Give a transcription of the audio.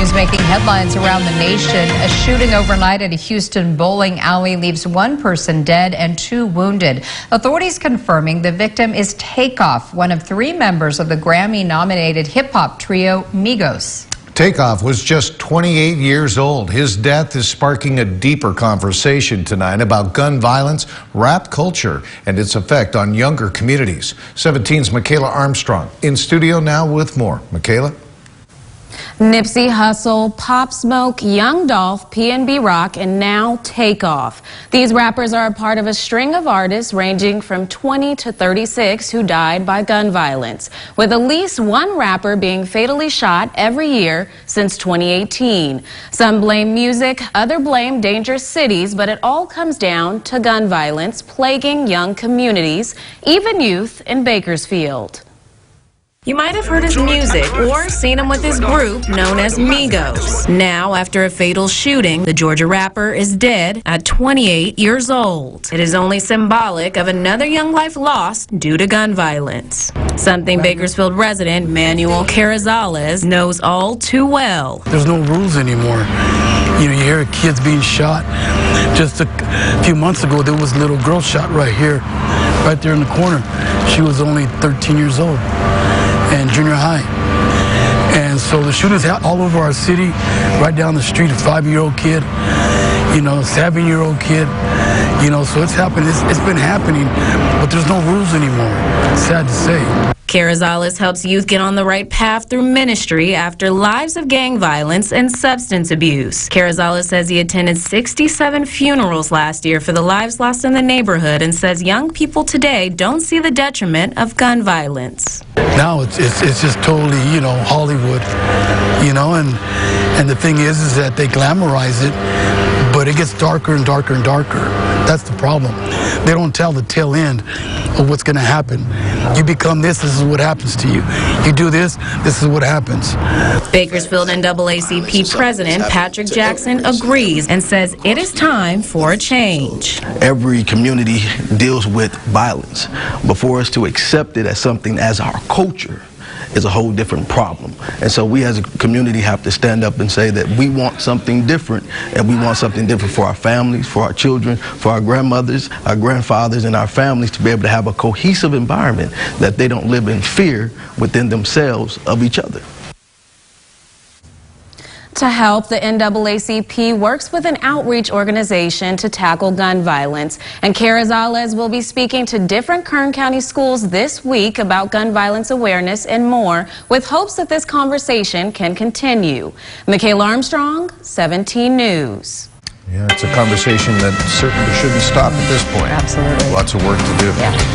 news making headlines around the nation. A shooting overnight at a Houston bowling alley leaves one person dead and 2 wounded. Authorities confirming the victim is Takeoff, one of 3 members of the Grammy-nominated hip-hop trio Migos. Takeoff was just 28 years old. His death is sparking a deeper conversation tonight about gun violence, rap culture, and its effect on younger communities. 17's Michaela Armstrong in studio now with more. Michaela? Nipsey Hussle, Pop Smoke, Young Dolph, PNB Rock, and now Takeoff. These rappers are a part of a string of artists ranging from 20 to 36 who died by gun violence, with at least one rapper being fatally shot every year since 2018. Some blame music, others blame dangerous cities, but it all comes down to gun violence plaguing young communities, even youth in Bakersfield. You might have heard his music or seen him with his group known as Migos. Now, after a fatal shooting, the Georgia rapper is dead at 28 years old. It is only symbolic of another young life lost due to gun violence. Something Bakersfield resident Manuel Carrizales knows all too well. There's no rules anymore. You hear kids being shot. Just a few months ago, there was a little girl shot right here, right there in the corner. She was only 13 years old. And junior high. And so the shootings all over our city, right down the street, a 5-year-old kid, 7-year-old kid, so it's happening. It's been happening, but there's no rules anymore. It's sad to say. Carrizales helps youth get on the right path through ministry after lives of gang violence and substance abuse. Carrizales says he attended 67 funerals last year for the lives lost in the neighborhood and says young people today don't see the detriment of gun violence. Now it's just totally, Hollywood, and the thing is that they glamorize it, but it gets darker and darker and darker. That's the problem. They don't tell the tail end of what's going to happen. You become this is what happens to you. You do this is what happens. Bakersfield NAACP President Patrick Jackson agrees and says it is time for a change. Every community deals with violence, but for us to accept it as something as our culture is a whole different problem. And so we as a community have to stand up and say that we want something different, and we want something different for our families, for our children, for our grandmothers, our grandfathers, and our families to be able to have a cohesive environment that they don't live in fear within themselves of each other. To help, the NAACP works with an outreach organization to tackle gun violence. And Carrizales will be speaking to different Kern County schools this week about gun violence awareness and more, with hopes that this conversation can continue. Michaela Armstrong, 17 News. Yeah, it's a conversation that certainly shouldn't stop at this point. Absolutely. Lots of work to do. Yeah.